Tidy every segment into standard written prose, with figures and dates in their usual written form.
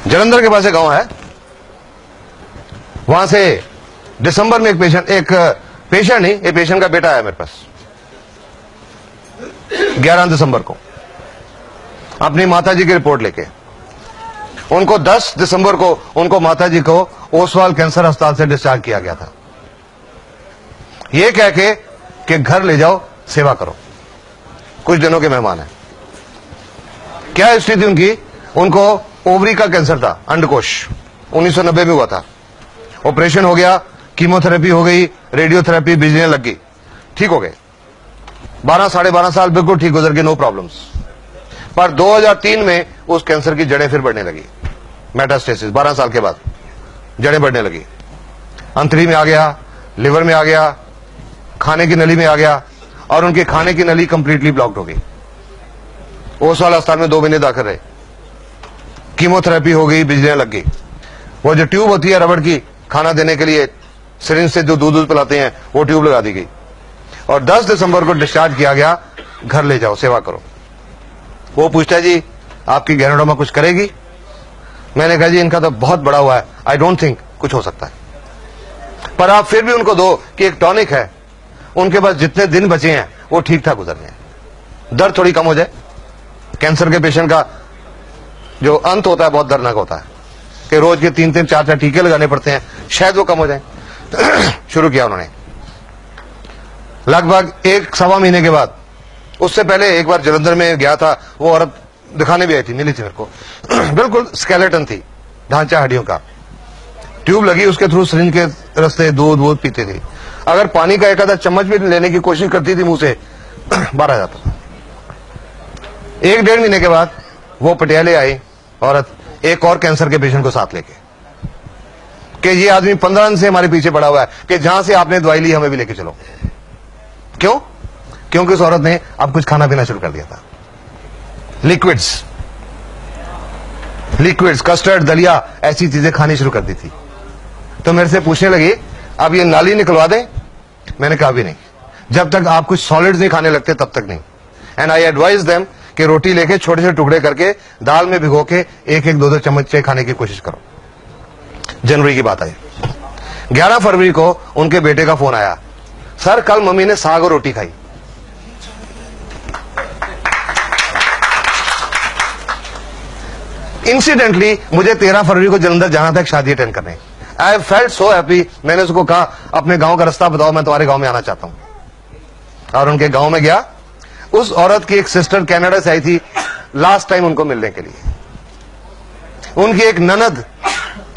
जलंधर के पास एक गांव है, वहां से दिसंबर में एक पेशेंट नहीं, एक पेशेंट का बेटा आया मेरे पास 11 दिसंबर को अपनी माताजी की रिपोर्ट लेके। उनको 10 दिसंबर को उनको माताजी को ओसवाल कैंसर अस्पताल से डिस्चार्ज किया गया था, ये कह के कि घर ले जाओ, सेवा करो, कुछ दिनों के मेहमान हैं। क्या हिस्ट्री थी उनकी? उनको ओवरी का कैंसर था, अंडकोश, 1990 में हुआ था। ऑपरेशन हो गया, कीमोथेरेपी हो गई, रेडियोथेरेपी, बिजलियां लग गई, ठीक हो गए। 12 साढ़े 12 साल बिल्कुल ठीक गुजर गए, नो प्रॉब्लम्स। पर 2003 में उस कैंसर की जड़ें फिर बढ़ने लगी, मेटास्टेसिस। 12 साल के बाद जड़ें बढ़ने लगी, अंतड़ी में आ गया, लिवर में आ गया, खाने की नली में आ गया, और उनके खाने की नली कंप्लीटली ब्लॉक्ड हो गई। ओसवाल अस्पताल में 2 महीने दाखिल रहे, कीमोथेरेपी हो गई, बिजलियां लग गई। वो जो ट्यूब होती है रबड़ की, खाना देने के लिए सिरिंज से जो दूध पिलाते हैं, वो ट्यूब लगा दी गई और 10 दिसंबर को डिस्चार्ज किया गया, घर ले जाओ, सेवा करो। वो पूछता है जी आपकी गैनोडोमा कुछ करेगी? मैंने कहा जी इनका तो बहुत बड़ा हुआ है, आई डोंट थिंक कुछ हो सकता है, पर आप फिर भी उनको दो कि एक टॉनिक है, उनके पास जितने दिन बचे हैं वो ठीक ठाक गुजर गए, दर्द थोड़ी कम हो जाए। कैंसर के पेशेंट का जो अंत होता है बहुत दर्दनाक होता है कि रोज के 3-3 4-4 टीके लगाने पड़ते हैं, शायद वो कम हो जाए। शुरू किया उन्होंने लगभग 1-1.25 महीने के बाद। उससे पहले एक बार जलंधर में गया था, वो औरत दिखाने भी आई थी, मिली थी मेरे को। बिल्कुल स्केलेटन थी, ढांचा हड्डियों का, ट्यूब लगी, उसके थ्रू सिरिंज के रास्ते दूध पीते थे। अगर पानी का एक आधा चम्मच भी लेने की कोशिश करती थी मुंह से, बाहर आ जाता था। 1-1.5 महीने के बाद वो पटियाले आई औरत, एक और कैंसर के पेशेंट को साथ लेके, कि ये आदमी 15 दिन से हमारे पीछे पड़ा हुआ है कि जहां से आपने दवाई ली हमें भी लेके चलो। क्यों? क्योंकि उस औरत ने अब कुछ खाना पीना शुरू कर दिया था, लिक्विड्स, कस्टर्ड, दलिया, ऐसी चीजें खानी शुरू कर दी थी। तो मेरे से पूछने लगी अब ये नाली निकलवा दें? मैंने कहा भी नहीं, जब तक आप कुछ सॉलिड्स नहीं खाने लगते तब तक नहीं। एंड आई एडवाइज देम कि रोटी लेके छोटे छोटे टुकड़े करके दाल में भिगो के 1-1, 2-2 चम्मच खाने की कोशिश करो। जनवरी की बात आई, 11 फरवरी को उनके बेटे का फोन आया, सर कल मम्मी ने साग और रोटी खाई। इंसिडेंटली मुझे 13 फरवरी को जलंधर जाना था एक शादी अटेंड करने। I felt so happy. मैंने उसको कहा अपने गांव का रास्ता बताओ, मैं तुम्हारे गांव में आना चाहता हूं। और उनके गांव में गया। उस औरत की एक सिस्टर कनाडा से आई थी लास्ट टाइम उनको मिलने के लिए। उनकी एक ननद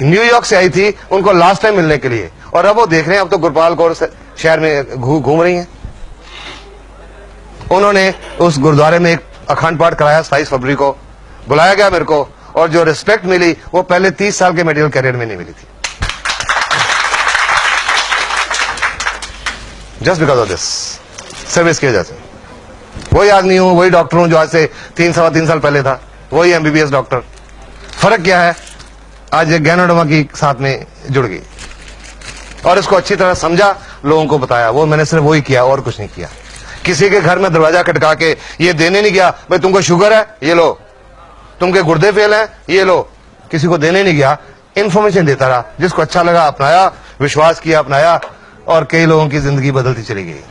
न्यूयॉर्क से आई थी उनको लास्ट टाइम मिलने के लिए। और अब वो देख रहे हैं अब तो गुरपाल कौर शहर में घूम रही हैं। उन्होंने उस गुरुद्वारे में एक अखंड पाठ कराया। 27 फरवरी को बुलाया गया मेरे को, और जो रिस्पेक्ट मिली वो पहले 30 साल के मेडिकल कैरियर में नहीं मिली थी। Just because of this service की वजह से। वही आदमी हूं, वही डॉक्टर हूं जो आज से 3-3.25 साल पहले था, वही MBBS डॉक्टर। फर्क क्या है, आज एक गैनोडोमा की साथ में जुड़ गई और इसको अच्छी तरह समझा, लोगों को बताया। वो मैंने सिर्फ वही किया और कुछ नहीं किया। किसी के घर में दरवाजा खटका के ये देने नहीं गया, भाई तुमको शुगर है ये लो, तुमके गुर्दे फेल हैं ये लो, किसी को देने नहीं गया। इंफॉर्मेशन देता रहा, जिसको अच्छा लगा अपनाया, विश्वास किया अपनाया, और कई लोगों की जिंदगी बदलती चली गई।